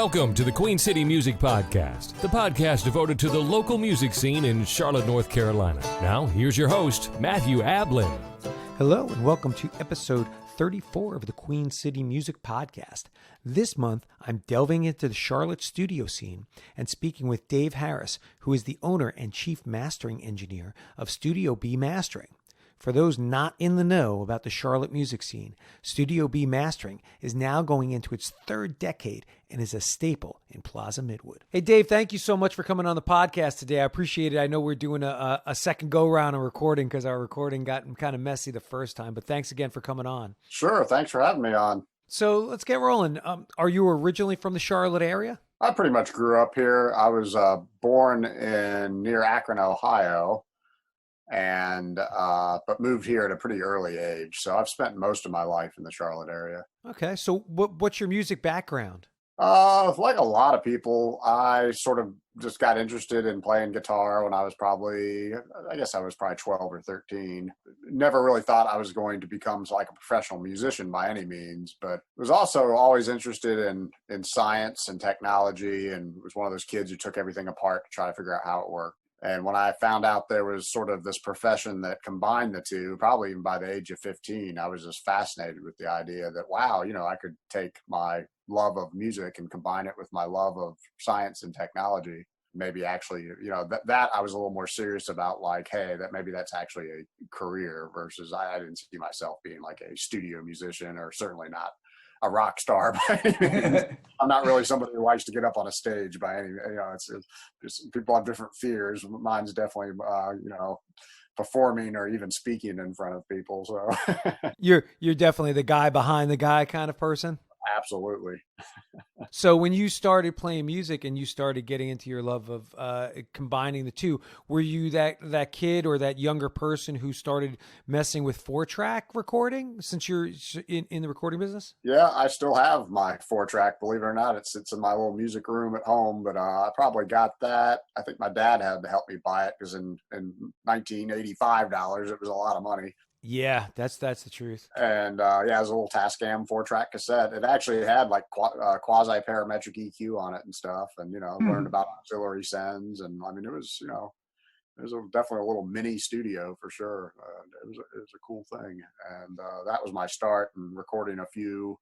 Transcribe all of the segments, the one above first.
Welcome to the Queen City Music Podcast, the podcast devoted to the local music scene in Charlotte, North Carolina. Now, here's your host, Matthew Ablin. Hello, and welcome to episode 34 of the Queen City Music Podcast. This month, I'm delving into the Charlotte studio scene and speaking with Dave Harris, who is the owner and chief mastering engineer of Studio B Mastering. For those not in the know about the Charlotte music scene, Studio B Mastering is now going into its third decade and is a staple in Plaza Midwood. Hey, Dave, thank you so much for coming on the podcast today. I appreciate it. I know we're doing a second go-round of recording because our recording got kind of messy the first time, but thanks again for coming on. Sure. Thanks for having me on. So let's get rolling. Are you originally from the Charlotte area? I pretty much grew up here. I was born near Akron, Ohio, and but moved here at a pretty early age. So I've spent most of my life in the Charlotte area. Okay. So what's your music background? Like a lot of people, I sort of just got interested in playing guitar when I was probably 12 or 13. Never really thought I was going to become like a professional musician by any means, but was also always interested in science and technology, and was one of those kids who took everything apart to try to figure out how it worked. And when I found out there was sort of this profession that combined the two, probably even by the age of 15, I was just fascinated with the idea that, wow, I could take my love of music and combine it with my love of science and technology. Maybe actually, that I was a little more serious about, like, hey, that's actually a career versus I didn't see myself being like a studio musician, or certainly not a rock star by any means. I'm not really somebody who likes to get up on a stage by any, it's people have different fears. Mine's definitely, performing or even speaking in front of people. So You're definitely the guy behind the guy kind of person. Absolutely. So when you started playing music and you started getting into your love of combining the two, were you that kid or that younger person who started messing with 4-track recording since you're in the recording business? Yeah, I still have my 4-track, believe it or not. It sits in my little music room at home, but I probably got that. I think my dad had to help me buy it because in $1985, it was a lot of money. Yeah, that's the truth. And it was a little Tascam 4-track cassette. It actually had like quasi-parametric EQ on it and stuff, and learned about auxiliary sends, and I mean it was definitely a little mini studio for sure. It was a cool thing, and that was my start in recording a few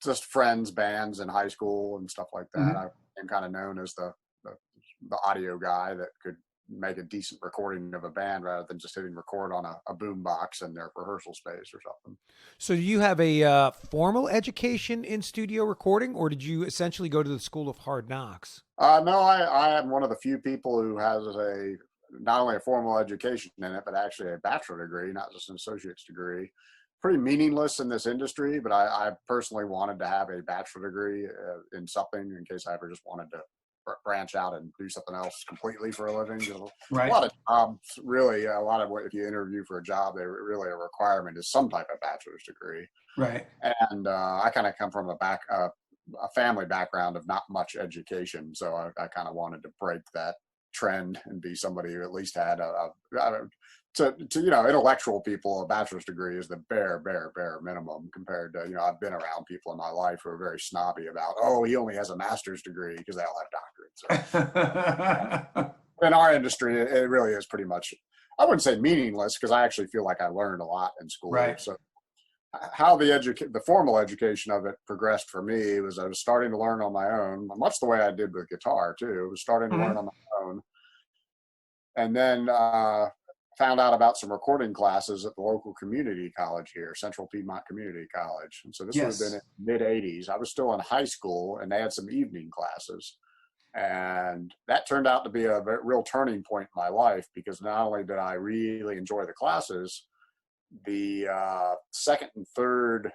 just friends' bands in high school and stuff like that. Mm-hmm. I became kind of known as the audio guy that could make a decent recording of a band rather than just hitting record on a boom box in their rehearsal space or something. So do you have a formal education in studio recording, or did you essentially go to the School of Hard Knocks? No, I am one of the few people who has not only a formal education in it, but actually a bachelor degree, not just an associate's degree. Pretty meaningless in this industry, but I personally wanted to have a bachelor degree in something in case I ever just wanted to branch out and do something else completely for a living. Right. A lot of jobs, really, if you interview for a job, a requirement is some type of bachelor's degree. Right. And I kind of come from a family background of not much education, so I kind of wanted to break that trend and be somebody who at least had to intellectual people, a bachelor's degree is the bare minimum compared to, I've been around people in my life who are very snobby about, oh, he only has a master's degree because they all have doctorates. So, in our industry, it really is pretty much, I wouldn't say meaningless, because I actually feel like I learned a lot in school. Right. So how the formal education of it progressed for me was I was starting to learn on my own, much the way I did with guitar too. I was starting to learn on my own. And then found out about some recording classes at the local community college here, Central Piedmont Community College. And so this would have been in the mid-'80s. I was still in high school, and they had some evening classes. And that turned out to be a real turning point in my life, because not only did I really enjoy the classes, the second and third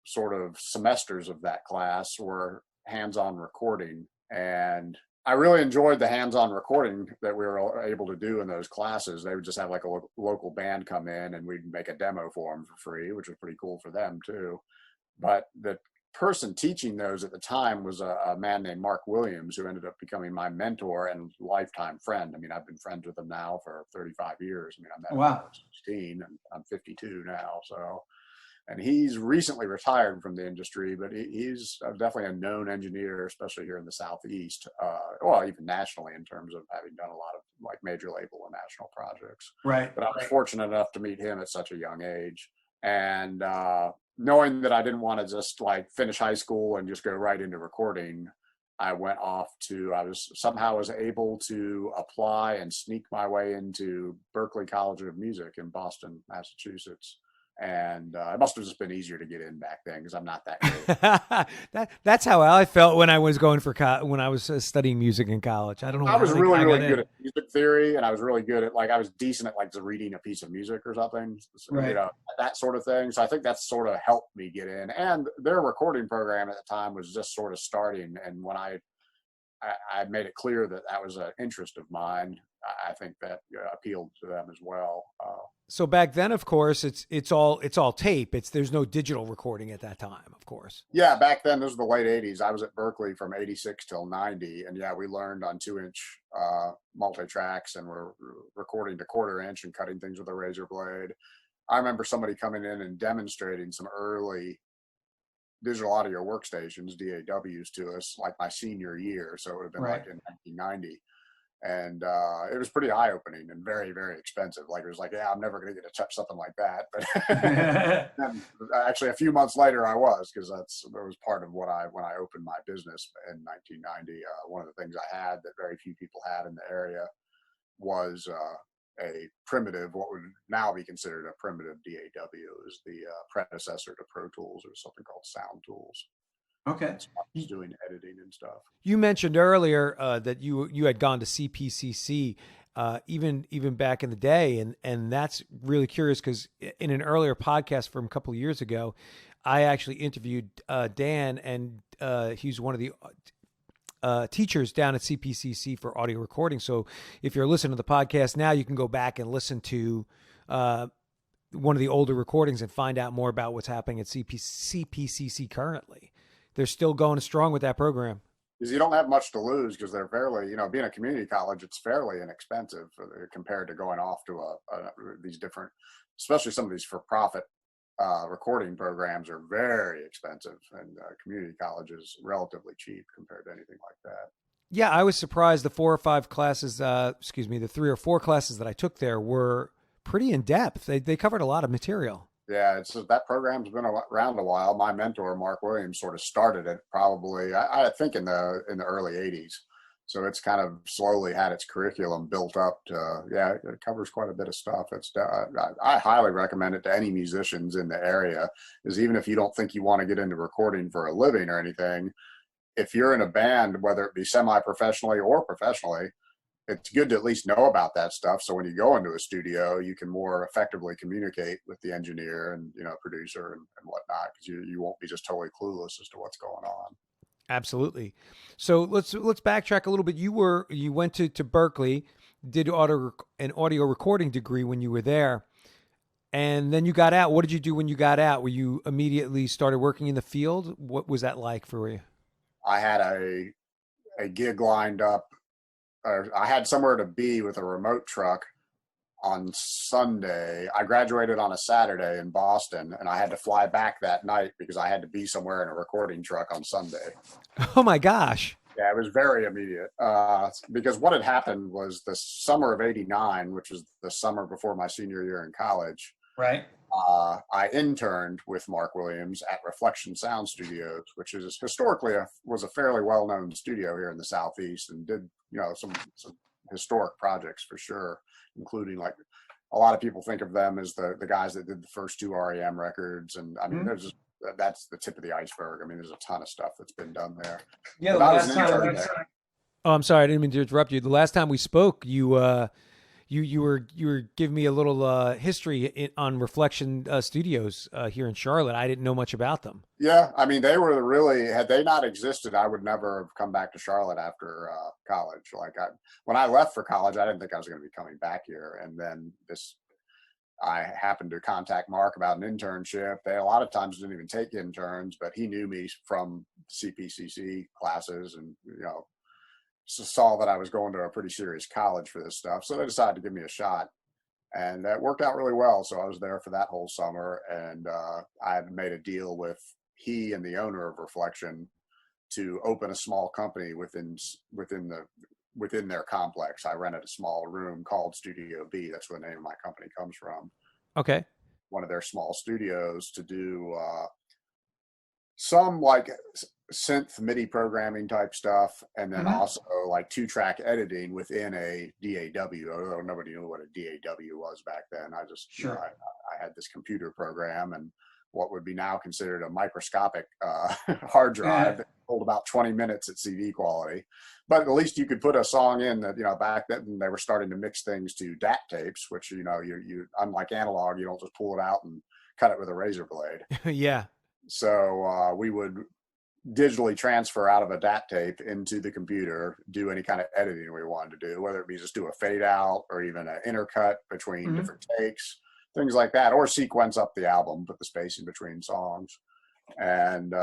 sort of semesters of that class were hands-on recording. And I really enjoyed the hands-on recording that we were able to do in those classes. They would just have like a local band come in, and we'd make a demo for them for free, which was pretty cool for them too. But the person teaching those at the time was a man named Mark Williams, who ended up becoming my mentor and lifetime friend. I mean, I've been friends with him now for 35 years. I mean, I met him when I was 16, and I'm 52 now. So, and he's recently retired from the industry, but he's definitely a known engineer, especially here in the Southeast, well, even nationally in terms of having done a lot of like major label and national projects. Right. But I was fortunate enough to meet him at such a young age. And knowing that I didn't want to just like finish high school and just go right into recording, I was able to apply and sneak my way into Berklee College of Music in Boston, Massachusetts. And it must have just been easier to get in back then because I'm not that good. That's how I felt when I was going for when I was studying music in college. I don't know. I was really good at music theory, and I was really good at I was decent at like reading a piece of music or something, right. That sort of thing. So I think that's sort of helped me get in. And their recording program at the time was just sort of starting, and when I made it clear that that was an interest of mine, I think that appealed to them as well. So back then, of course, it's all tape. There's no digital recording at that time, of course. Yeah, back then, this was the late 80s. I was at Berklee from 86 till 90. And yeah, we learned on 2-inch multi-tracks, and we're recording to 1/4 inch and cutting things with a razor blade. I remember somebody coming in and demonstrating some early digital audio workstations, DAWs, to us like my senior year. So it would have been like in 1990. And it was pretty eye-opening and very, very expensive. Like, it was like, yeah, I'm never going to get to touch something like that. But and actually, a few months later, I was, because that was part of when I opened my business in 1990. One of the things I had that very few people had in the area was a primitive, what would now be considered a primitive DAW. It was the predecessor to Pro Tools, or something called Sound Tools. Okay. He's doing editing and stuff. You mentioned earlier that you had gone to CPCC even back in the day, and that's really curious because in an earlier podcast from a couple of years ago, I actually interviewed Dan, and he's one of the teachers down at CPCC for audio recording. So if you're listening to the podcast now, you can go back and listen to one of the older recordings and find out more about what's happening at CPCC currently. They're still going strong with that program. Because you don't have much to lose, because they're fairly, being a community college, it's fairly inexpensive compared to going off to these different, especially some of these for-profit recording programs are very expensive, and community college is relatively cheap compared to anything like that. Yeah, I was surprised the 4 or 5 classes, the 3 or 4 classes that I took there were pretty in-depth. They covered a lot of material. Yeah, that program's been around a while. My mentor, Mark Williams, sort of started it probably, I think, in the early 80s. So it's kind of slowly had its curriculum built up to, it covers quite a bit of stuff. I highly recommend it to any musicians in the area, because even if you don't think you want to get into recording for a living or anything, if you're in a band, whether it be semi-professionally or professionally, it's good to at least know about that stuff. So when you go into a studio, you can more effectively communicate with the engineer and, producer and whatnot, because you won't be just totally clueless as to what's going on. Absolutely. So let's backtrack a little bit. You went to Berklee, did an audio recording degree when you were there, and then you got out. What did you do when you got out? Were you immediately started working in the field? What was that like for you? I had a gig lined up. I had somewhere to be with a remote truck on Sunday. I graduated on a Saturday in Boston, and I had to fly back that night because I had to be somewhere in a recording truck on Sunday. Oh my gosh. Yeah, it was very immediate. Because what had happened was the summer of '89, which was the summer before my senior year in college. Right. I interned with Mark Williams at Reflection Sound Studios, which is historically was a fairly well-known studio here in the Southeast, and did some historic projects for sure, including, like, a lot of people think of them as the guys that did the first 2 REM records, and I mean, that's the tip of the iceberg. I mean, there's a ton of stuff that's been done there. Yeah, the last time. Oh, I'm sorry, I didn't mean to interrupt you. The last time we spoke, you were giving me a little history on Reflection Studios here in Charlotte. I didn't know much about them. Yeah, I mean, they were really, had they not existed, I would never have come back to Charlotte after college. Like, when I left for college, I didn't think I was going to be coming back here. And then I happened to contact Mark about an internship. They a lot of times didn't even take interns, but he knew me from CPCC classes, and saw that I was going to a pretty serious college for this stuff. So they decided to give me a shot. And that worked out really well. So I was there for that whole summer, and I had made a deal with he and the owner of Reflection to open a small company within their complex. I rented a small room called Studio B. That's where the name of my company comes from. Okay. One of their small studios to do some like synth MIDI programming type stuff, and then also like 2-track editing within a DAW. Although nobody knew what a DAW was back then. I just, I had this computer program and what would be now considered a microscopic hard drive that hold about 20 minutes at CD quality. But at least you could put a song in that, back then they were starting to mix things to DAT tapes, which, you unlike analog, you don't just pull it out and cut it with a razor blade. Yeah. So we would digitally transfer out of a DAT tape into the computer, do any kind of editing we wanted to do, whether it be just do a fade out or even an intercut between different takes, things like that, or sequence up the album, put the spacing between songs. And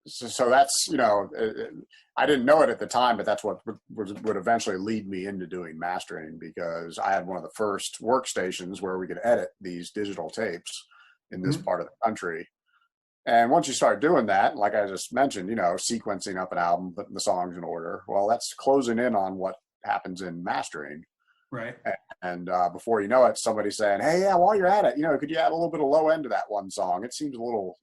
so that's, I didn't know it at the time, but that's what would eventually lead me into doing mastering, because I had one of the first workstations where we could edit these digital tapes in this part of the country. And once you start doing that, like I just mentioned, sequencing up an album, putting the songs in order, well, that's closing in on what happens in mastering. Right. And before you know it, somebody's saying, hey, yeah, while you're at it, could you add a little bit of low end to that one song? It seems a little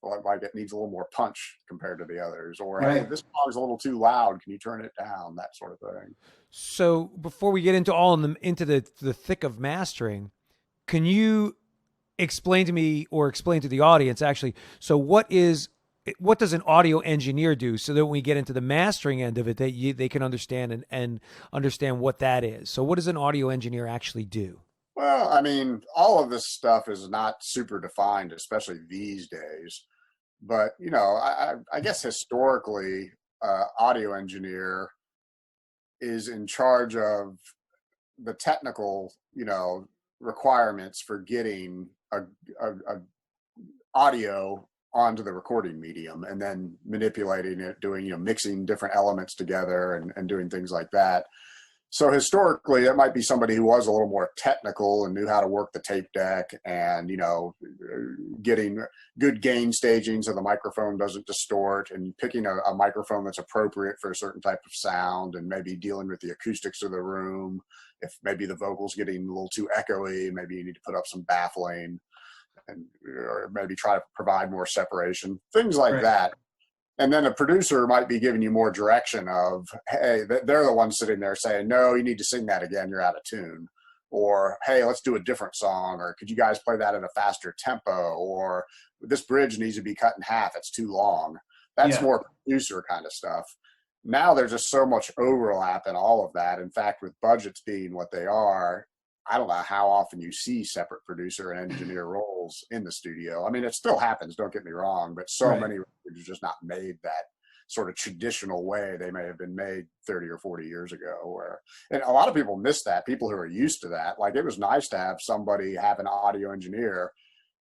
like it needs a little more punch compared to the others. Or, hey, this song's a little too loud. Can you turn it down? That sort of thing. So before we get into into the thick of mastering, can you explain to me, or explain to the audience actually, so what does an audio engineer do, so that when we get into the mastering end of it, they can understand and understand what that is? So what does an audio engineer actually do? Well, I mean, all of this stuff is not super defined, especially these days. But, I guess historically, audio engineer is in charge of the technical, requirements for getting a audio onto the recording medium, and then manipulating it, doing, mixing different elements together and doing things like that. So historically, it might be somebody who was a little more technical and knew how to work the tape deck and, getting good gain staging so the microphone doesn't distort, and picking a microphone that's appropriate for a certain type of sound, and maybe dealing with the acoustics of the room. If maybe the vocal's getting a little too echoey, maybe you need to put up some baffling, or maybe try to provide more separation, things like that. And then a producer might be giving you more direction of, hey, they're the ones sitting there saying, no, you need to sing that again, you're out of tune. Or, hey, let's do a different song. Or could you guys play that at a faster tempo? Or this bridge needs to be cut in half, it's too long. That's more producer kind of stuff. Now there's just so much overlap in all of that. In fact, with budgets being what they are, I don't know how often you see separate producer and engineer roles in the studio. I mean, it still happens, don't get me wrong, but so many records are just not made that sort of traditional way they may have been made 30 or 40 years ago. And a lot of people miss that, people who are used to that. Like, it was nice to have somebody have an audio engineer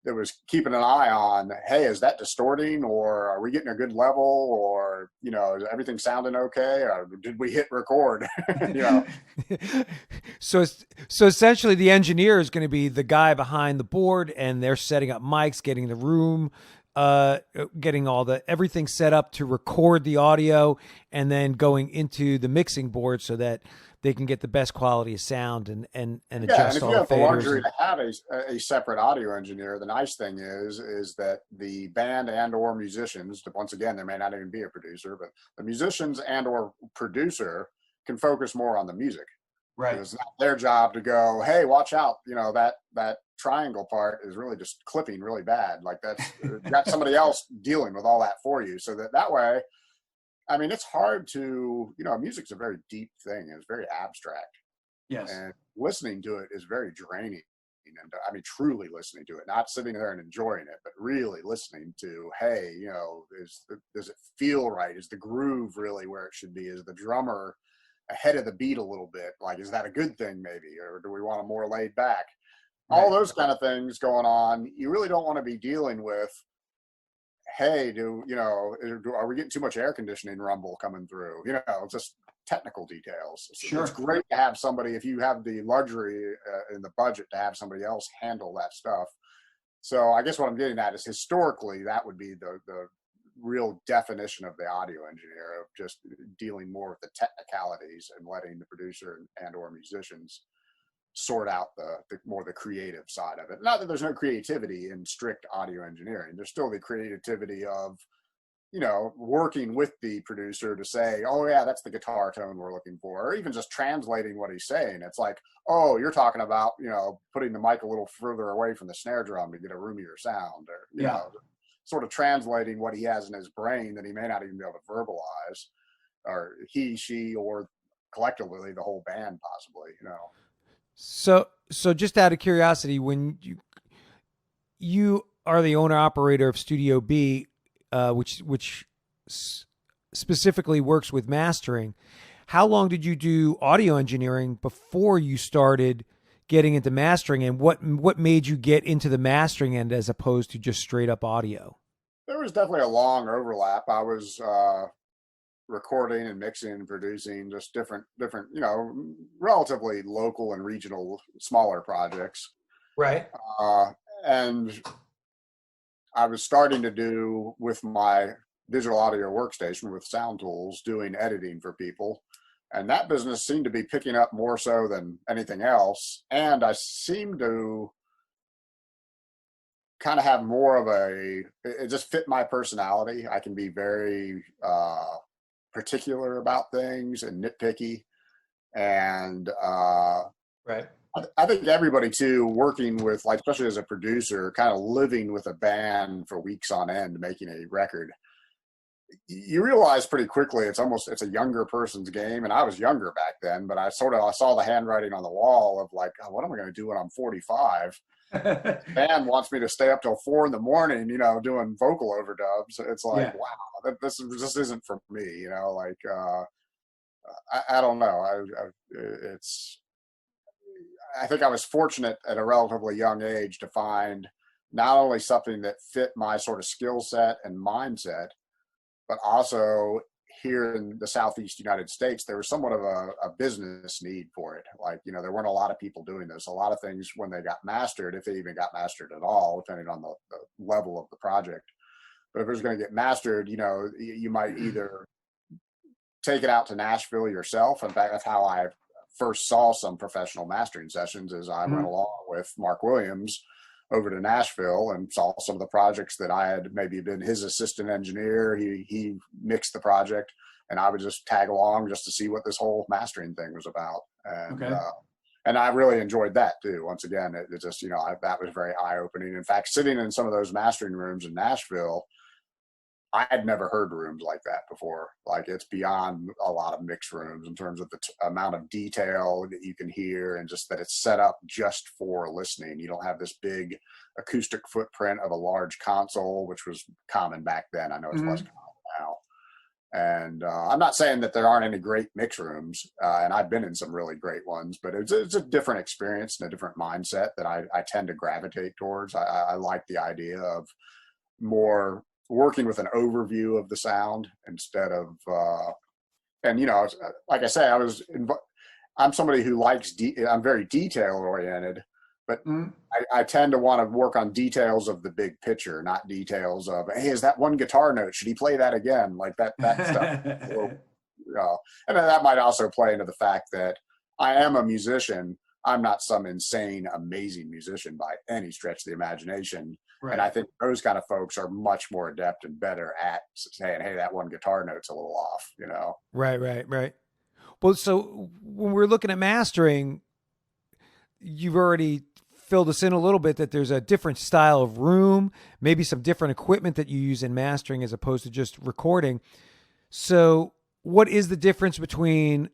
that was keeping an eye on, hey, is that distorting, or are we getting a good level, or, is everything sounding okay, or did we hit record? So essentially the engineer is going to be the guy behind the board, and they're setting up mics, getting the room, getting everything set up to record the audio, and then going into the mixing board so that they can get the best quality of sound and adjust all the faders. And if you have the luxury to have a separate audio engineer, the nice thing is that the band and or musicians, once again, there may not even be a producer, but the musicians and or producer can focus more on the music. Right. It's not their job to go, hey, watch out, that triangle part is really just clipping really bad. Like, that's got somebody else dealing with all that for you. So that way, I mean, it's hard to, music's a very deep thing. It's very abstract. Yes. And listening to it is very draining. And I mean, truly listening to it, not sitting there and enjoying it, but really listening to, hey, does it feel right? Is the groove really where it should be? Is the drummer ahead of the beat a little bit? Like, is that a good thing maybe? Or do we want a more laid back? All those kind of things going on. You really don't want to be dealing with, hey, are we getting too much air conditioning rumble coming through? Just technical details. Sure. It's great to have somebody, if you have the luxury in the budget, to have somebody else handle that stuff. So I guess what I'm getting at is, historically, that would be the real definition of the audio engineer, of just dealing more with the technicalities and letting the producer and or musicians sort out the more the creative side of it. Not that there's no creativity in strict audio engineering. There's still the creativity of, you know, working with the producer to say, oh yeah, that's the guitar tone we're looking for, or even just translating what he's saying. It's like, oh, you're talking about, you know, putting the mic a little further away from the snare drum to get a roomier sound, or, you know, sort of translating what he has in his brain that he may not even be able to verbalize, or he, she, or collectively the whole band possibly, you know. So just out of curiosity, when you are the owner operator of Studio B, which specifically works with mastering, how long did you do audio engineering before you started getting into mastering, and what made you get into the mastering end as opposed to just straight up audio? There was definitely a long overlap. I was recording and mixing and producing just different, you know, relatively local and regional smaller projects. Right. And I was starting to do, with my digital audio workstation with Sound Tools, doing editing for people. And that business seemed to be picking up more so than anything else. And I seemed to kind of have more of it just fit my personality. I can be very particular about things and nitpicky. And right. I think everybody too, working with, like, especially as a producer, kind of living with a band for weeks on end, making a record, you realize pretty quickly it's a younger person's game. And I was younger back then, but I saw the handwriting on the wall of like, oh, what am I going to do when I'm 45? The band wants me to stay up till 4 a.m, you know, doing vocal overdubs. It's like, wow, this isn't for me, you know, like, I don't know. I think I was fortunate at a relatively young age to find not only something that fit my sort of skill set and mindset, but also here in the Southeast United States, there was somewhat of a business need for it. Like, you know, there weren't a lot of people doing this. A lot of things, when they got mastered, if they even got mastered at all, depending on the level of the project. But if it was going to get mastered, you know, you might either take it out to Nashville yourself. In fact, that's how I first saw some professional mastering sessions, as I went along with Mark Williams over to Nashville and saw some of the projects that I had maybe been his assistant engineer. He mixed the project, and I would just tag along just to see what this whole mastering thing was about. And and I really enjoyed that too. Once again, it just, you know, that was very eye-opening. In fact, sitting in some of those mastering rooms in Nashville, I had never heard rooms like that before. Like, it's beyond a lot of mix rooms in terms of the amount of detail that you can hear, and just that it's set up just for listening. You don't have this big acoustic footprint of a large console, which was common back then. I know it's less common now. And I'm not saying that there aren't any great mix rooms, and I've been in some really great ones, but it's a different experience and a different mindset that I tend to gravitate towards. I like the idea of more working with an overview of the sound instead of, and, you know, like I say, I'm somebody who likes, I'm very detail oriented, but I tend to want to work on details of the big picture, not details of, hey, is that one guitar note? Should he play that again? Like that stuff. You know, and then that might also play into the fact that I am a musician. I'm not some insane, amazing musician by any stretch of the imagination. Right. And I think those kind of folks are much more adept and better at saying, hey, that one guitar note's a little off, you know? Right. Well, so when we're looking at mastering, you've already filled us in a little bit that there's a different style of room, maybe some different equipment that you use in mastering as opposed to just recording. So what is the difference between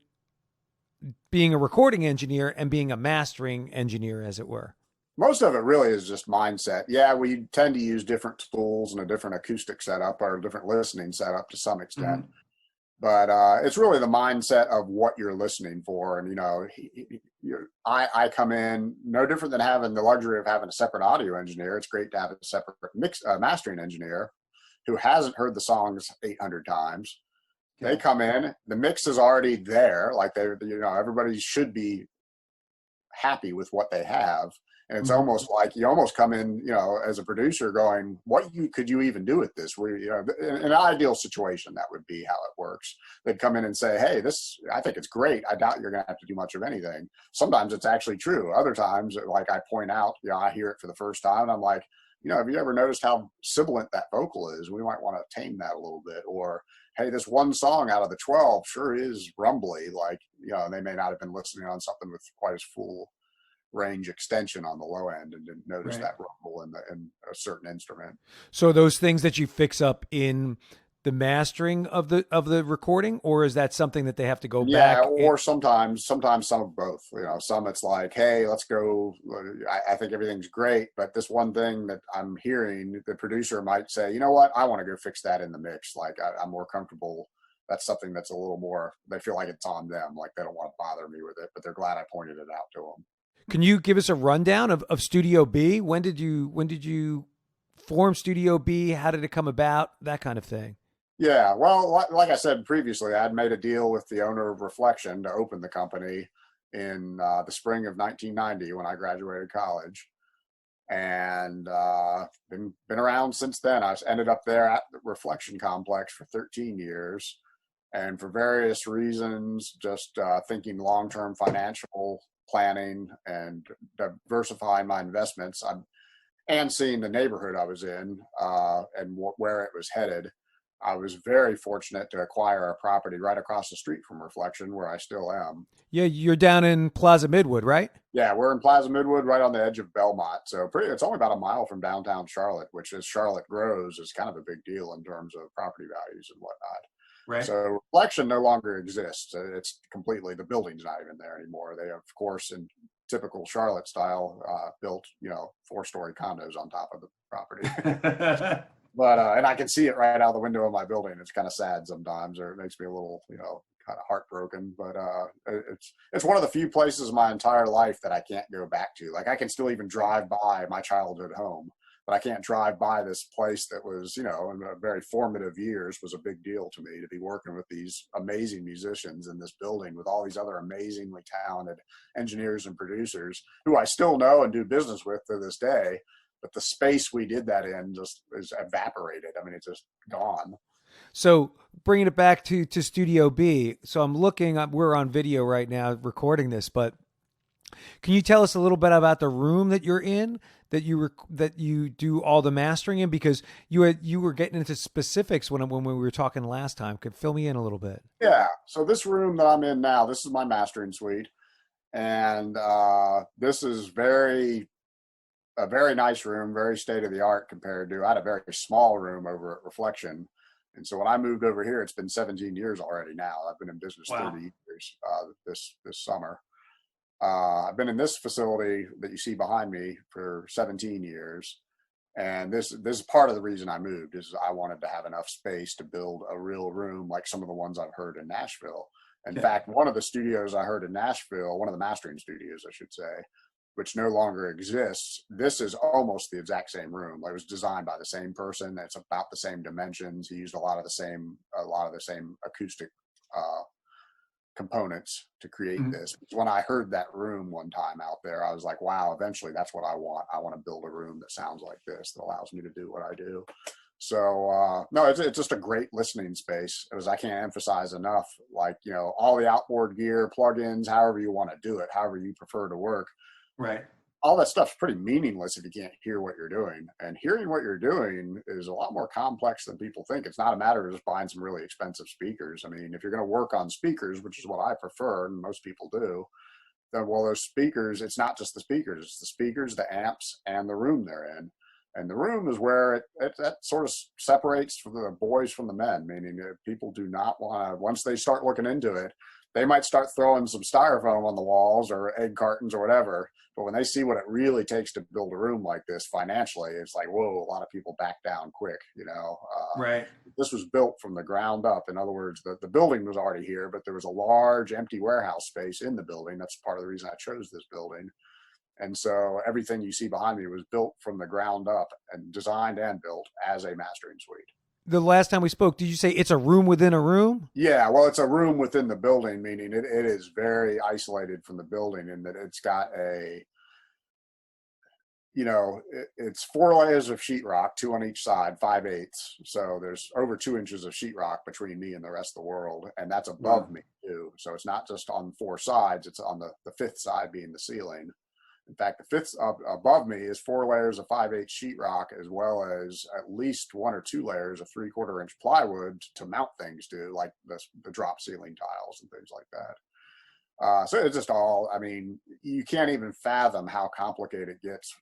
being a recording engineer and being a mastering engineer, as it were? Most of it really is just mindset. Yeah, we tend to use different tools and a different acoustic setup or a different listening setup to some extent. But it's really the mindset of what you're listening for. And, you know, I come in no different than having the luxury of having a separate audio engineer. It's great to have a separate mastering engineer who hasn't heard the songs 800 times, They come in, the mix is already there. Like everybody should be happy with what they have. And it's almost like you almost come in, as a producer going, could you even do with this? In an ideal situation, that would be how it works. They'd come in and say, hey, I think it's great. I doubt you're going to have to do much of anything. Sometimes it's actually true. Other times, like I point out, I hear it for the first time and I'm like, have you ever noticed how sibilant that vocal is? We might want to tame that a little bit. Or, hey, this one song out of the 12 sure is rumbly. Like, they may not have been listening on something with quite as full range extension on the low end and didn't notice that rumble in a certain instrument. So those things that you fix up in the mastering of the recording, or is that something that they have to go back? Yeah, or sometimes some of both. Some it's like, hey, let's go. I think everything's great, but this one thing that I'm hearing, the producer might say, you know what, I want to go fix that in the mix. Like I'm more comfortable. That's something that's a little more. They feel like it's on them. Like they don't want to bother me with it, but they're glad I pointed it out to them. Can you give us a rundown of Studio B? When did you form Studio B? How did it come about? That kind of thing. Yeah, well, like I said previously, I had made a deal with the owner of Reflection to open the company in the spring of 1990 when I graduated college, and been around since then. I ended up there at the Reflection Complex for 13 years, and for various reasons, just thinking long-term financial planning and diversifying my investments, and seeing the neighborhood I was in and where it was headed. I was very fortunate to acquire a property right across the street from Reflection, where I still am. Yeah, you're down in Plaza Midwood, right? Yeah, we're in Plaza Midwood, right on the edge of Belmont. So it's only about a mile from downtown Charlotte, which, as Charlotte grows, is kind of a big deal in terms of property values and whatnot. Right. So Reflection no longer exists. It's completely, the building's not even there anymore. They, of course, in typical Charlotte style, built, 4-story condos on top of the property. But, and I can see it right out the window of my building. It's kind of sad sometimes, or it makes me a little, kind of heartbroken. But it's one of the few places in my entire life that I can't go back to. Like I can still even drive by my childhood home, but I can't drive by this place that was, in very formative years, was a big deal to me, to be working with these amazing musicians in this building with all these other amazingly talented engineers and producers who I still know and do business with to this day. But the space we did that in just is evaporated. I mean, it's just gone. So bringing it back to Studio B. So we're on video right now recording this, but can you tell us a little bit about the room that you're in, that you do all the mastering in? Because you were getting into specifics when we were talking last time. Could fill me in a little bit? Yeah. So this room that I'm in now, this is my mastering suite. And this is a very nice room, very state of the art compared to, I had a very small room over at Reflection. And so when I moved over here, it's been 17 years already now. I've been in business 30 years this summer. I've been in this facility that you see behind me for 17 years. And this is part of the reason I moved, is I wanted to have enough space to build a real room like some of the ones I've heard in Nashville. In fact, one of the studios I heard in Nashville, one of the mastering studios, I should say, which no longer exists, this is almost the exact same room. It was designed by the same person. It's about the same dimensions. He used a lot of the same acoustic components to create this. When I heard that room one time out there, I was like, wow, eventually that's what I want. I want to build a room that sounds like this, that allows me to do what I do. So no, it's just a great listening space. As I can't emphasize enough, like, all the outboard gear, plugins, however you want to do it, however you prefer to work. Right. All that stuff's pretty meaningless if you can't hear what you're doing. And hearing what you're doing is a lot more complex than people think. It's not a matter of just buying some really expensive speakers. I mean, if you're going to work on speakers, which is what I prefer, and most people do, then, well, those speakers, it's not just the speakers, it's the speakers, the amps, and the room they're in. And the room is where that sort of separates the boys from the men, meaning that people do not want to, once they start looking into it, they might start throwing some styrofoam on the walls or egg cartons or whatever. But when they see what it really takes to build a room like this financially, it's like, whoa, a lot of people back down quick, Right. This was built from the ground up. In other words, the building was already here, but there was a large empty warehouse space in the building. That's part of the reason I chose this building. And so everything you see behind me was built from the ground up and designed and built as a mastering suite. the last time we spoke, did you say it's a room within a room? Yeah, well, it's a room within the building, meaning it is very isolated from the building in that it's got it's 4 layers of sheetrock, 2 on each side, 5/8. So there's over 2 inches of sheetrock between me and the rest of the world. And that's above me too. So it's not just on 4 sides, it's on the fifth side being the ceiling. In fact, the fifth above me is 4 layers of 5/8 sheetrock, as well as at least 1 or 2 layers of 3/4 inch plywood to mount things to, like the drop ceiling tiles and things like that. So it's just all, I mean, you can't even fathom how complicated it gets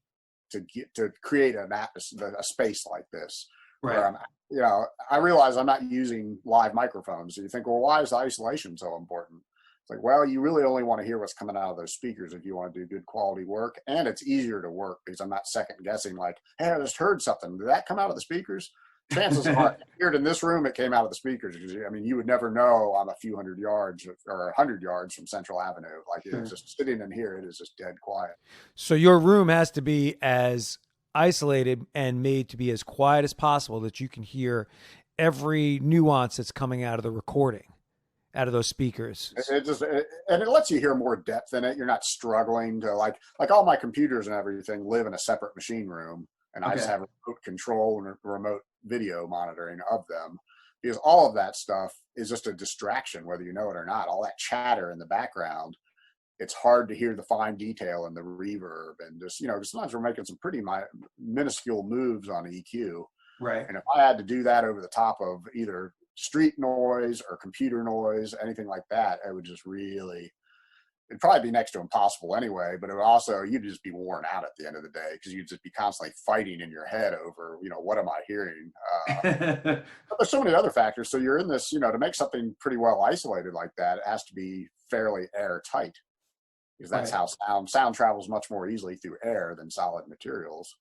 to create a space like this. Right. Where I realize I'm not using live microphones. So you think, well, why is isolation so important? It's like, well, you really only want to hear what's coming out of those speakers if you want to do good quality work. And it's easier to work because I'm not second guessing like, hey, I just heard something. Did that come out of the speakers? Chances are, if you heard in this room, it came out of the speakers. I mean, you would never know I'm a few hundred yards or 100 yards from Central Avenue. Like, it's just sitting in here, it is just dead quiet. So your room has to be as isolated and made to be as quiet as possible that you can hear every nuance that's coming out of the recording, out of those speakers. And it lets you hear more depth in it. You're not struggling to like all my computers and everything live in a separate machine room. And I just have remote control and remote video monitoring of them, because all of that stuff is just a distraction, whether you know it or not. All that chatter in the background, it's hard to hear the fine detail and the reverb. And just, sometimes we're making some pretty minuscule moves on EQ. Right. And if I had to do that over the top of either street noise or computer noise, anything like that, it would just really, it'd probably be next to impossible anyway, but it would also, you'd just be worn out at the end of the day because you'd just be constantly fighting in your head over, what am I hearing? But there's so many other factors. So you're in this, to make something pretty well isolated like that, it has to be fairly airtight, because that's how sound travels much more easily through air than solid materials.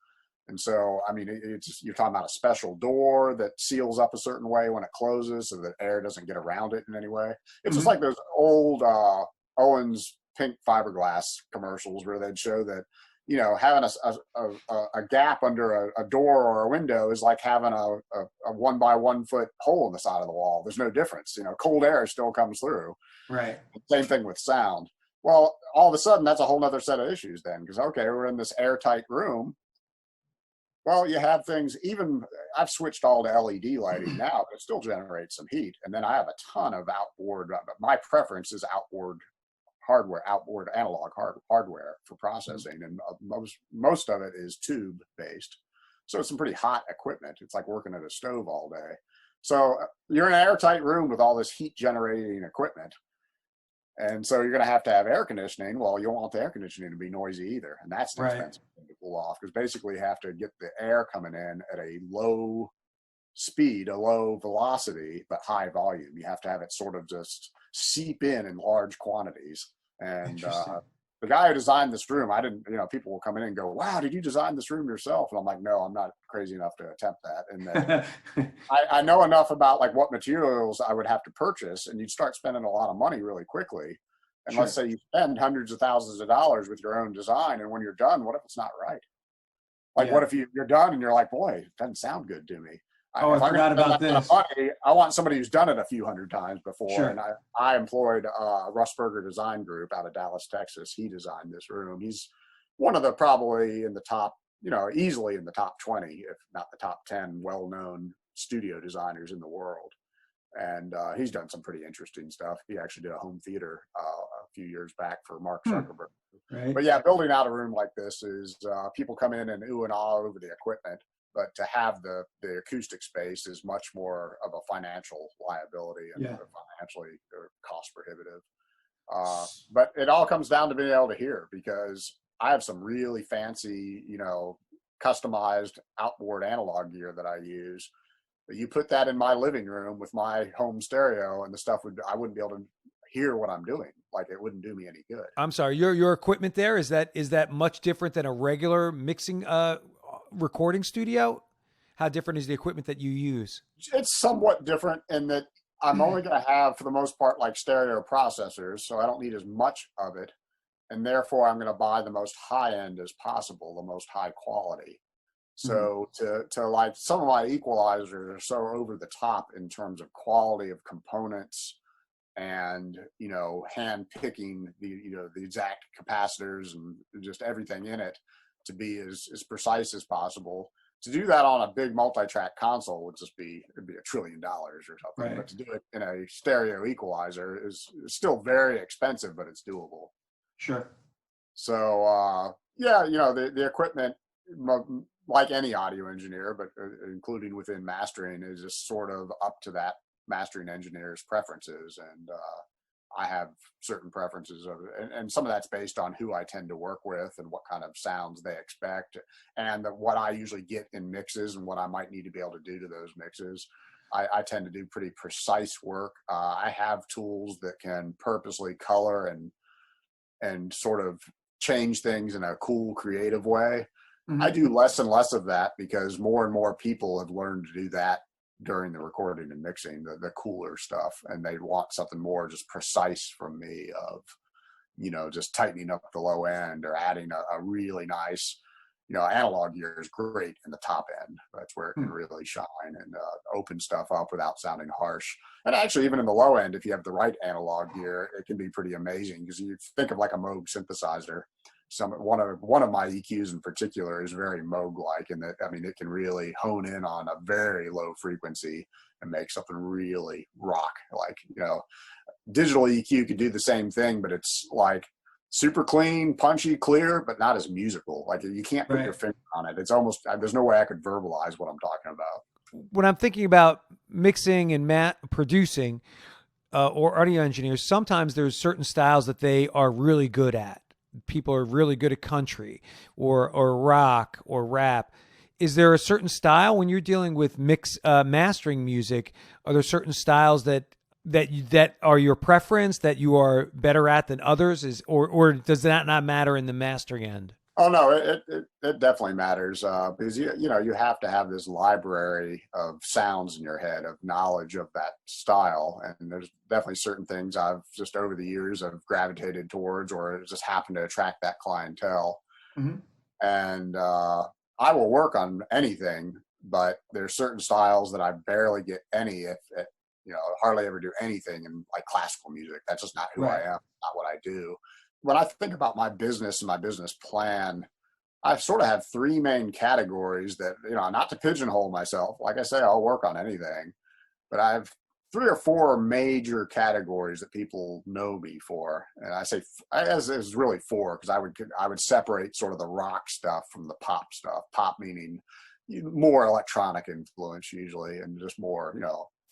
And so, I mean, you're talking about a special door that seals up a certain way when it closes so that air doesn't get around it in any way. It's just like those old Owens pink fiberglass commercials where they'd show that, having a gap under a door or a window is like having a 1 by 1 foot hole in the side of the wall. There's no difference. Cold air still comes through. Right. Same thing with sound. Well, all of a sudden, that's a whole nother set of issues then, because, okay, we're in this airtight room. Well, you have things, I've switched all to LED lighting now, but it still generates some heat. And then I have a ton of outboard, my preference is outboard analog hardware for processing. And most of it is tube based. So it's some pretty hot equipment. It's like working at a stove all day. So you're in an airtight room with all this heat generating equipment. And so you're going to have air conditioning. Well, you don't want the air conditioning to be noisy either. And that's an expensive thing to pull off, because basically you have to get the air coming in at a low speed, a low velocity, but high volume. You have to have it sort of just seep in large quantities. And the guy who designed this room, I didn't, people will come in and go, wow, did you design this room yourself? And I'm like, no, I'm not crazy enough to attempt that. And then I know enough about like what materials I would have to purchase, and you'd start spending a lot of money really quickly. And let's say you spend hundreds of thousands of dollars with your own design, and when you're done, what if it's not right? Like, what if you're done and you're like, boy, it doesn't sound good to me. Oh, I forgot about this. Money, I want somebody who's done it a few hundred times before. Sure. And I employed Russ Berger Design Group out of Dallas, Texas. He designed this room. He's one of the probably in the top, easily in the top 20, if not the top 10 well-known studio designers in the world. And he's done some pretty interesting stuff. He actually did a home theater a few years back for Mark Zuckerberg. Right. But yeah, building out a room like this is people come in and ooh and ah over the equipment. But to have the acoustic space is much more of a financial liability and financially cost prohibitive. But it all comes down to being able to hear, because I have some really fancy, customized outboard analog gear that I use. But you put that in my living room with my home stereo, and I wouldn't be able to hear what I'm doing. Like, it wouldn't do me any good. I'm sorry, your equipment there, is that much different than a regular mixing recording studio? How different is the equipment that you use? It's somewhat different in that I'm only going to have, for the most part, like stereo processors, so I don't need as much of it, and therefore I'm going to buy the most high end as possible, the most high quality. So to like some of my equalizers are so over the top in terms of quality of components and, hand picking the exact capacitors and just everything in it to be as precise as possible. To do that on a big multi-track console would it'd be $1 trillion or something. Right. But to do it in a stereo equalizer is still very expensive, but it's doable. Sure. So, the equipment, like any audio engineer, but including within mastering, is just sort of up to that mastering engineer's preferences. And I have certain preferences and some of that's based on who I tend to work with and what kind of sounds they expect, and what I usually get in mixes and what I might need to be able to do to those mixes. I tend to do pretty precise work. I have tools that can purposely color and sort of change things in a cool, creative way. I do less and less of that because more and more people have learned to do that during the recording and mixing, the cooler stuff, and they want something more just precise from me of, just tightening up the low end or adding a really nice, analog gear is great in the top end. That's where it can really shine and open stuff up without sounding harsh. And actually, even in the low end, if you have the right analog gear, it can be pretty amazing because you think of like a Moog synthesizer. One of my EQs in particular is very Moog-like in that, it can really hone in on a very low frequency and make something really rock. Like, digital EQ could do the same thing, but it's like super clean, punchy, clear, but not as musical. Like you can't put your finger on it. It's almost, there's no way I could verbalize what I'm talking about. When I'm thinking about mixing and producing or audio engineers, sometimes there's certain styles that they are really good at. People are really good at country or rock or rap. Is there a certain style when you're dealing with mastering music? Are there certain styles that are your preference that you are better at than others? Or does that not matter in the mastering end? Oh no, it definitely matters because you have to have this library of sounds in your head of knowledge of that style, and there's definitely certain things I've just over the years have gravitated towards, or just happened to attract that clientele. And I will work on anything, but there's certain styles that I barely get any, hardly ever do anything in like classical music. That's just not who I am, not what I do. When I think about my business and my business plan, I sort of have three main categories that, not to pigeonhole myself. Like I say, I'll work on anything, but I have 3 or 4 major categories that people know me for. And I say, as is really 4, because I would separate sort of the rock stuff from the pop stuff. Pop meaning more electronic influence usually, and just more,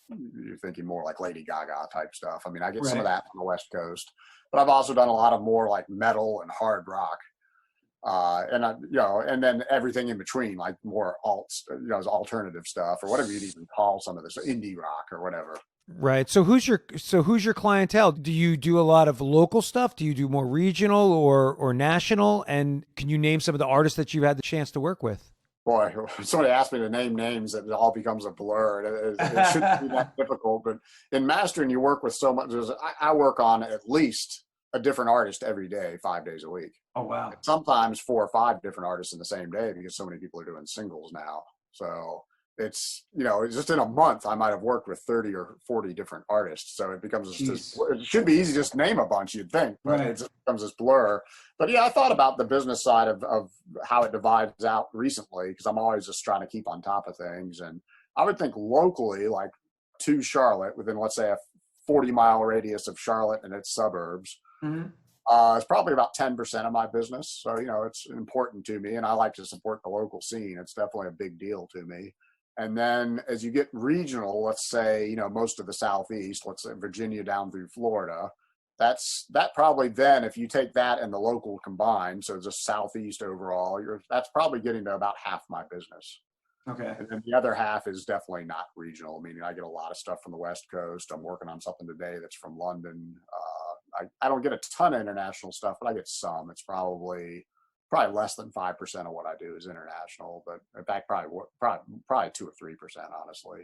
you're thinking more like Lady Gaga type stuff. I get some of that on the West Coast, but I've also done a lot of more like metal and hard rock. And then everything in between, like more alternative stuff or whatever you'd even call some of this, indie rock or whatever. Right. So who's your clientele? Do you do a lot of local stuff? Do you do more regional or national? And can you name some of the artists that you've had the chance to work with? Boy, somebody asked me to name names, it all becomes a blur. It shouldn't be that difficult, but in mastering, you work with so much. I work on at least a different artist every day, 5 days a week. Oh, wow. And sometimes 4 or 5 different artists in the same day because so many people are doing singles now. So it's, just in a month, I might have worked with 30 or 40 different artists. So it becomes it should be easy just to name a bunch, you'd think, but it just becomes this blur. But yeah, I thought about the business side of how it divides out recently, because I'm always just trying to keep on top of things. And I would think locally, like to Charlotte, within, let's say, a 40-mile radius of Charlotte and its suburbs, it's probably about 10% of my business. So, it's important to me, and I like to support the local scene. It's definitely a big deal to me. And then as you get regional, let's say, most of the Southeast, let's say Virginia down through Florida, that probably then, if you take that and the local combined, so just Southeast overall, that's probably getting to about half my business. Okay. And then the other half is definitely not regional, meaning I get a lot of stuff from the West Coast. I'm working on something today that's from London. I don't get a ton of international stuff, but I get some. It's probably probably less than 5% of what I do is international, but in fact, probably 2 or 3%, honestly.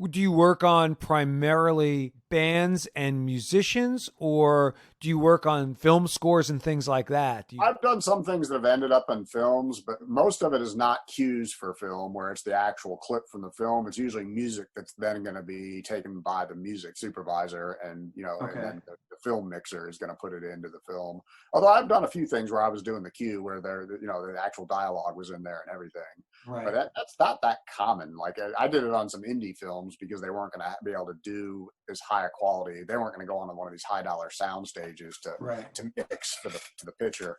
Do you work on primarily bands and musicians, or do you work on film scores and things like that? I've done some things that have ended up in films, but most of it is not cues for film where it's the actual clip from the film. It's usually music that's then going to be taken by the music supervisor, and and then the film mixer is going to put it into the film. Although I've done a few things where I was doing the cue where the actual dialogue was in there and everything. Right. But that's not that common. Like I did it on some indie films because they weren't going to be able to do as high a quality. They weren't going to go on one of these $high sound stages to mix to the picture.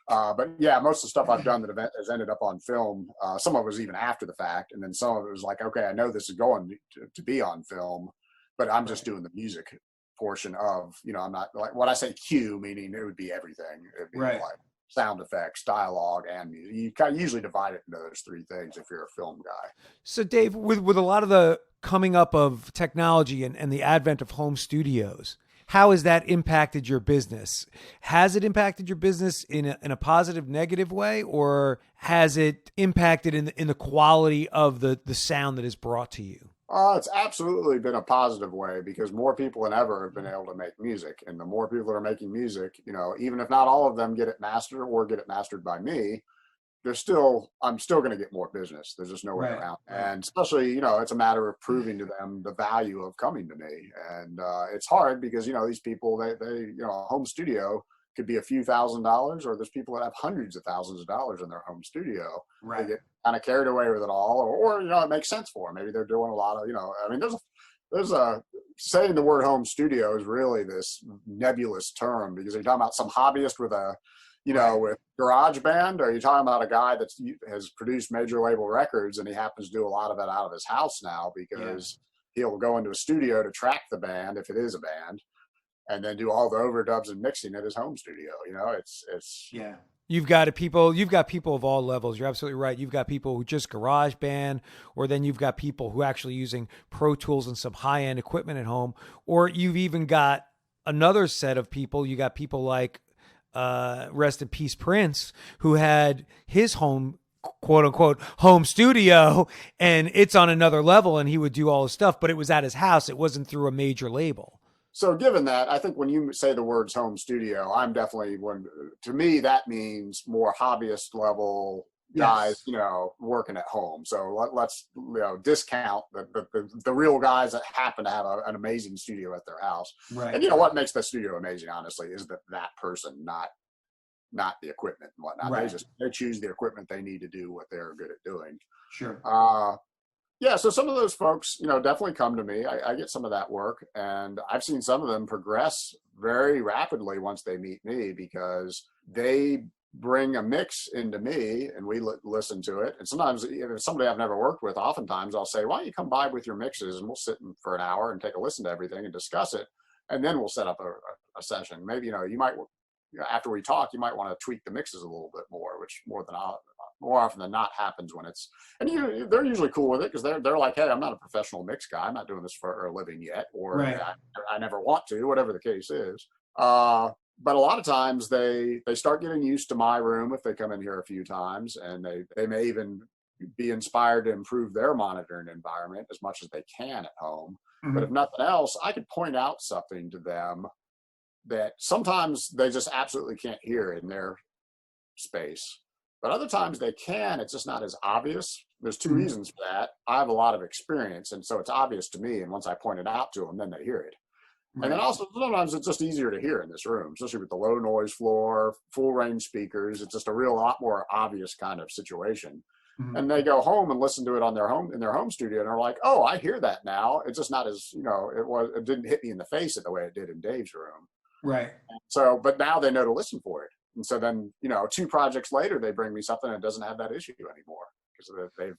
But yeah, most of the stuff I've done that has ended up on film, some of it was even after the fact. And then some of it was like, okay, I know this is going to be on film, but I'm just doing the music portion of, I'm not like, when I say cue, meaning it would be everything. It'd be like sound effects, dialogue, and music. You kind of usually divide it into those three things if you're a film guy. So Dave, with a lot of the coming up of technology and the advent of home studios, how has that impacted your business? Has it impacted your business in a positive, negative way, or has it impacted in the quality of the sound that is brought to you? It's absolutely been a positive way because more people than ever have been able to make music. And the more people that are making music, even if not all of them get it mastered or get it mastered by me, I'm still going to get more business. There's just no way around. And especially, it's a matter of proving to them the value of coming to me. And it's hard because, these people, they a home studio could be a few $1,000s, or there's people that have hundreds of thousands of dollars in their home studio. They get kind of carried away with it all, or it makes sense for them. Maybe they're doing a lot of, there's a saying the word home studio is really this nebulous term because you're talking about some hobbyist with with GarageBand, or are you talking about a guy that has produced major label records and he happens to do a lot of it out of his house now because he'll go into a studio to track the band if it is a band, and then do all the overdubs and mixing at his home studio. It's You've got people of all levels. You're absolutely right. You've got people who just GarageBand, or then you've got people who actually using Pro Tools and some high-end equipment at home, or you've even got another set of people. You got people like rest in peace Prince, who had his home, quote unquote, home studio, and it's on another level, and he would do all his stuff, but it was at his house. It wasn't through a major label. So given that, I think when you say the words home studio, I'm definitely to me, that means more hobbyist level guys, working at home. So let's discount the real guys that happen to have an amazing studio at their house. Right. And what makes the studio amazing, honestly, is that person, not the equipment and whatnot. Right. They choose the equipment they need to do what they're good at doing. Sure. So some of those folks, definitely come to me. I get some of that work, and I've seen some of them progress very rapidly once they meet me because they bring a mix into me and we listen to it. And sometimes if somebody I've never worked with, oftentimes I'll say, why don't you come by with your mixes and we'll sit for an hour and take a listen to everything and discuss it. And then we'll set up a session. Maybe, you might, after we talk, you might want to tweak the mixes a little bit more, which more often than not happens when they're usually cool with it because they're like, hey, I'm not a professional mix guy. I'm not doing this for a living yet, or I never want to, whatever the case is. But a lot of times they start getting used to my room if they come in here a few times, and they may even be inspired to improve their monitoring environment as much as they can at home. Mm-hmm. But if nothing else, I could point out something to them that sometimes they just absolutely can't hear in their space. But other times they can, it's just not as obvious. There's two reasons for that. I have a lot of experience, and so it's obvious to me. And once I point it out to them, then they hear it. Right. And then also sometimes it's just easier to hear in this room, especially with the low noise floor, full range speakers. It's just a lot more obvious kind of situation. Mm-hmm. And they go home and listen to it in their home studio, and they're like, oh, I hear that now. It's just not as, it didn't hit me in the face the way it did in Dave's room. Right. So, but now they know to listen for it. And so then, 2 projects later, they bring me something that doesn't have that issue anymore because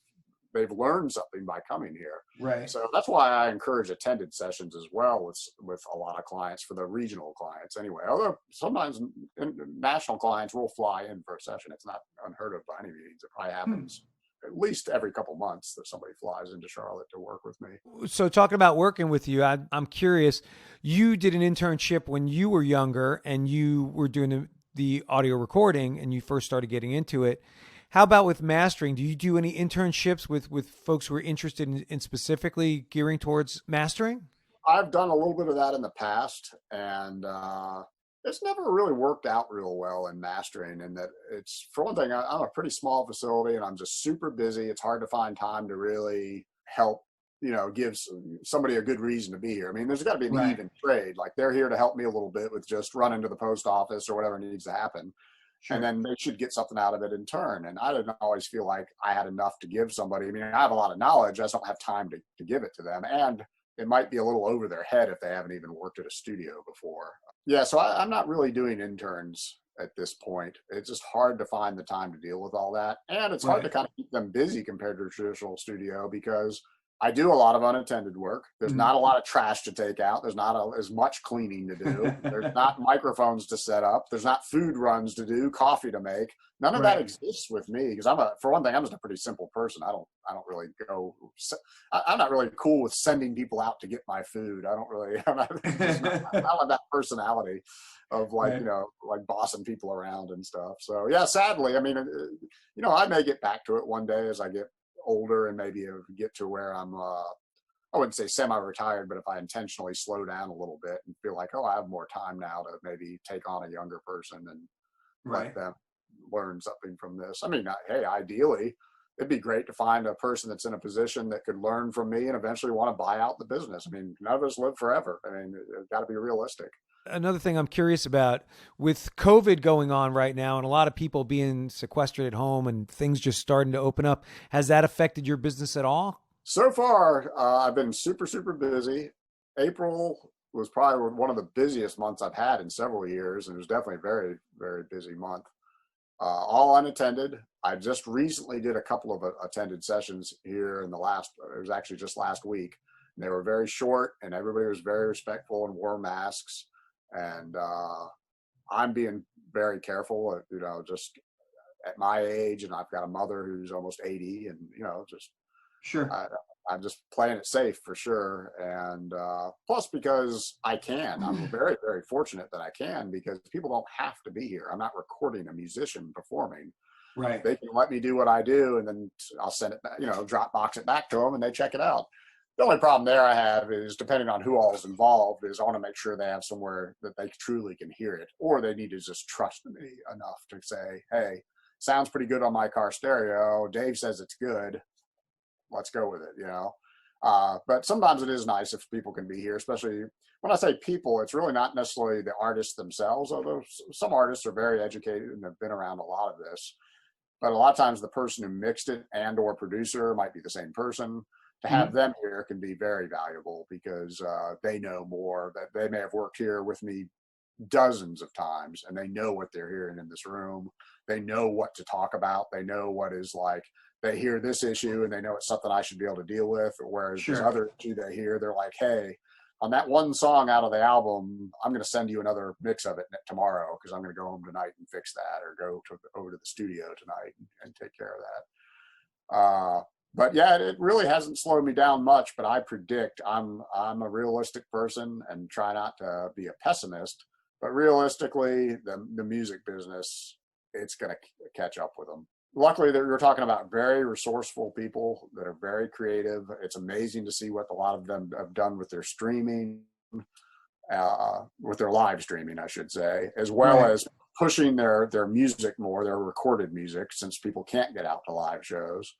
they've learned something by coming here. Right. So that's why I encourage attended sessions as well with a lot of clients, for the regional clients anyway. Although sometimes national clients will fly in for a session. It's not unheard of by any means. It probably happens at least every couple months that somebody flies into Charlotte to work with me. So talking about working with you, I'm curious, you did an internship when you were younger and you were doing the audio recording and you first started getting into it. How about with mastering? Do you do any internships with folks who are interested in specifically gearing towards mastering? I've done a little bit of that in the past, and it's never really worked out real well in mastering. And that it's, for one thing, I'm a pretty small facility and I'm just super busy. It's hard to find time to really help, give somebody a good reason to be here. I mean, there's got to be an even trade. Like, they're here to help me a little bit with just running to the post office or whatever needs to happen. Sure. And then they should get something out of it in turn. And I didn't always feel like I had enough to give somebody. I mean, I have a lot of knowledge. I just don't have time to give it to them. And it might be a little over their head if they haven't even worked at a studio before. Yeah, so I'm not really doing interns at this point. It's just hard to find the time to deal with all that. And it's hard to kind of keep them busy compared to a traditional studio, because I do a lot of unattended work. There's not a lot of trash to take out. There's not as much cleaning to do. There's not microphones to set up. There's not food runs to do, coffee to make. None of that exists with me, because for one thing, I'm just a pretty simple person. I don't really I'm not really cool with sending people out to get my food. I don't have that personality of like bossing people around and stuff. So yeah, sadly, I mean, I may get back to it one day as I get older and maybe get to where I'm I wouldn't say semi-retired, but if I intentionally slow down a little bit and feel like, oh, I have more time now to maybe take on a younger person and let them learn something from this. I mean, hey, ideally it'd be great to find a person that's in a position that could learn from me and eventually want to buy out the business. I mean, none of us live forever. I mean, it's got to be realistic. Another thing I'm curious about, with COVID going on right now and a lot of people being sequestered at home and things just starting to open up, has that affected your business at all? So far, I've been super, super busy. April was probably one of the busiest months I've had in several years, and it was definitely a very, very busy month. All unattended. I just recently did a couple of attended sessions here it was actually just last week. And they were very short and everybody was very respectful and wore masks. And I'm being very careful, just at my age, and I've got a mother who's almost 80, and just sure. I'm just playing it safe for sure. And plus, because I can, I'm very, very fortunate that I can, because people don't have to be here. I'm not recording a musician performing. Right. They can let me do what I do, and then I'll send it back, Dropbox it back to them, and they check it out. The only problem there I have is, depending on who all is involved, is I want to make sure they have somewhere that they truly can hear it, or they need to just trust me enough to say, hey, sounds pretty good on my car stereo. Dave says it's good. Let's go with it, But sometimes it is nice if people can be here, especially when I say people, it's really not necessarily the artists themselves, although some artists are very educated and have been around a lot of this. But a lot of times the person who mixed it and or producer might be the same person. To have them here can be very valuable, because they know more. That they may have worked here with me dozens of times, and they know what they're hearing in this room. They know what to talk about. They know what is like. They hear this issue and they know it's something I should be able to deal with. Whereas this other issue they hear, they're like, hey, on that one song out of the album, I'm going to send you another mix of it tomorrow, because I'm going to go home tonight and fix that, or go over to the studio tonight and take care of that. But yeah, it really hasn't slowed me down much, but I predict I'm a realistic person and try not to be a pessimist, but realistically, the music business, it's going to catch up with them. Luckily, you're talking about very resourceful people that are very creative. It's amazing to see what a lot of them have done with their streaming, with their live streaming, I should say, as well as pushing their music more, their recorded music, since people can't get out to live shows.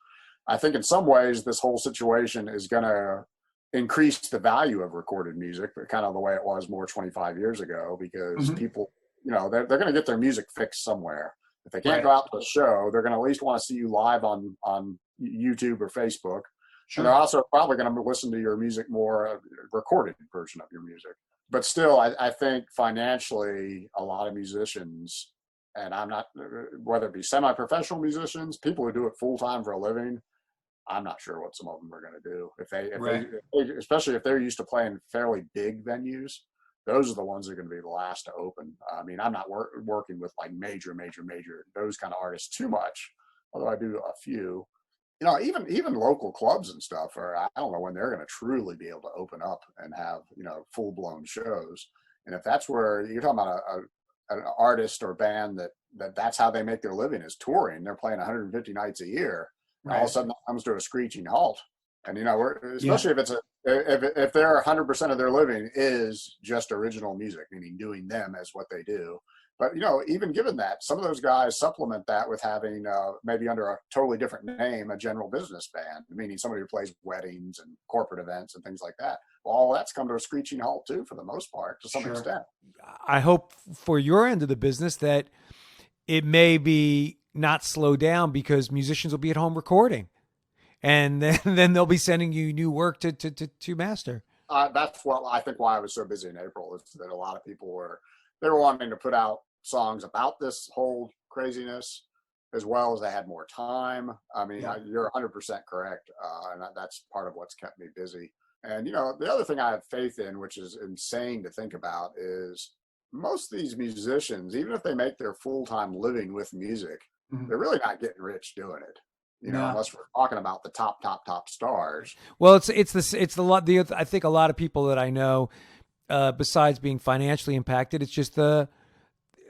I think in some ways this whole situation is going to increase the value of recorded music, but kind of the way it was more 25 years ago, because people, they're going to get their music fixed somewhere. If they can't go out to a show, they're going to at least want to see you live on YouTube or Facebook. And they're also probably going to listen to your music more, recorded version of your music. But still, I think financially, a lot of musicians, and I'm not, whether it be semi-professional musicians, people who do it full-time for a living, I'm not sure what some of them are going to do. If they, especially if they're used to playing fairly big venues, those are the ones that are going to be the last to open. I mean, I'm not working with like major, those kind of artists too much, although I do a few. Even local clubs and stuff I don't know when they're going to truly be able to open up and have, full-blown shows. And if that's where you're talking about an artist or band that's how they make their living, is touring. They're playing 150 nights a year. Right. All of a sudden that comes to a screeching halt. And, especially if they're 100% of their living is just original music, meaning doing them as what they do. But, even given that, some of those guys supplement that with having maybe under a totally different name, a general business band, meaning somebody who plays weddings and corporate events and things like that. Well, all that's come to a screeching halt too, for the most part, to some extent. I hope for your end of the business that it may be not slow down, because musicians will be at home recording, and then they'll be sending you new work to master. That's what I think why I was so busy in April, is that a lot of people were wanting to put out songs about this whole craziness, as well as they had more time. I mean, you're 100% correct. And that's part of what's kept me busy. And, the other thing I have faith in, which is insane to think about, is most of these musicians, even if they make their full-time living with music, they're really not getting rich doing it. Unless we're talking about the top stars. Well, it's the lot. I think a lot of people that I know, besides being financially impacted, it's just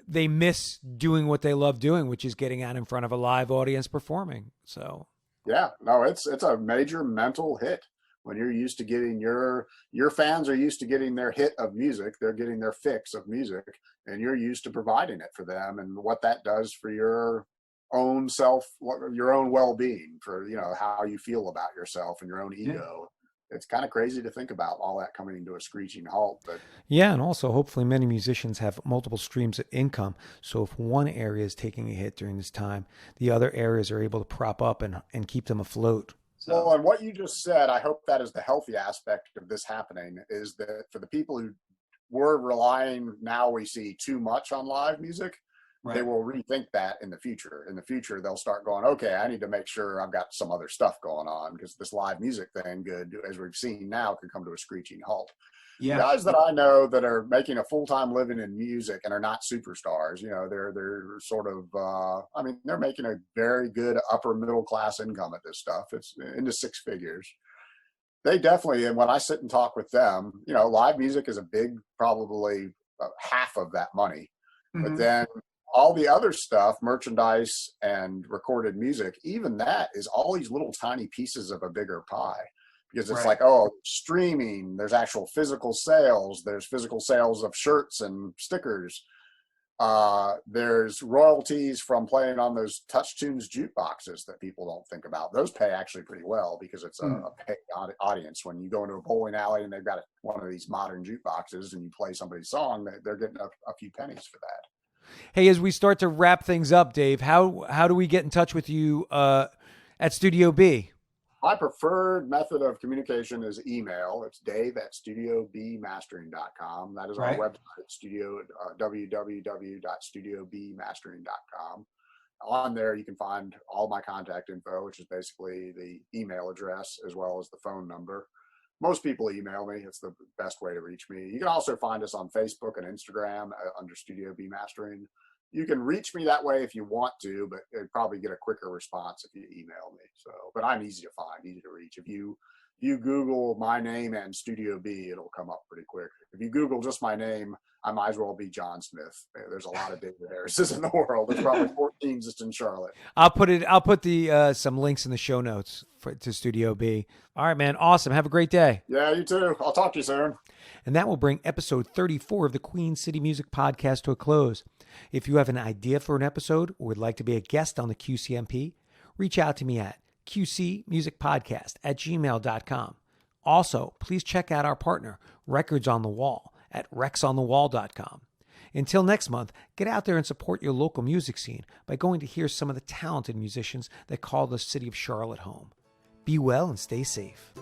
they miss doing what they love doing, which is getting out in front of a live audience performing. So yeah, no, it's a major mental hit when you're used to getting your fans are used to getting their hit of music. They're getting their fix of music, and you're used to providing it for them, and what that does for your own self, your own well-being, for how you feel about yourself and your own ego. It's kind of crazy to think about all that coming into a screeching halt. But yeah, and also hopefully many musicians have multiple streams of income, so if one area is taking a hit during this time, the other areas are able to prop up and keep them afloat. Well, and what you just said, I hope that is the healthy aspect of this happening, is that for the people who were relying, now we see, too much on live music, right, they will rethink that in the future. In the future, they'll start going, okay, I need to make sure I've got some other stuff going on, because this live music thing, good as we've seen now, could come to a screeching halt. Yeah. Guys that I know that are making a full-time living in music and are not superstars, they're sort of, they're making a very good upper middle class income at this stuff. It's into six figures. They definitely, and when I sit and talk with them, live music is a big, probably half of that money. But then all the other stuff, merchandise and recorded music, even that is all these little tiny pieces of a bigger pie. Because it's like, streaming, there's actual physical sales, there's physical sales of shirts and stickers. There's royalties from playing on those Touch Tunes jukeboxes that people don't think about. Those pay actually pretty well, because it's a paid audience. When you go into a bowling alley and they've got one of these modern jukeboxes and you play somebody's song, they're getting a few pennies for that. Hey, as we start to wrap things up, Dave, how do we get in touch with you at Studio B? My preferred method of communication is email. It's dave@studiobmastering.com. That is our website, www.studiobmastering.com. On there, you can find all my contact info, which is basically the email address as well as the phone number. Most people email me. It's the best way to reach me. You can also find us on Facebook and Instagram under Studio B Mastering. You can reach me that way if you want to, but it'd probably get a quicker response if you email me. So, but I'm easy to find, easy to reach. If you Google my name and Studio B, it'll come up pretty quick. If you Google just my name, I might as well be John Smith. There's a lot of David Harrises in the world. There's probably 14 just in Charlotte. I'll put the some links in the show notes to Studio B. All right, man. Awesome. Have a great day. Yeah, you too. I'll talk to you soon. And that will bring episode 34 of the Queen City Music Podcast to a close. If you have an idea for an episode or would like to be a guest on the QCMP, reach out to me at qcmusicpodcast@gmail.com. Also, please check out our partner, Records on the Wall, at rexonthewall.com. Until next month, get out there and support your local music scene by going to hear some of the talented musicians that call the city of Charlotte home. Be well and stay safe.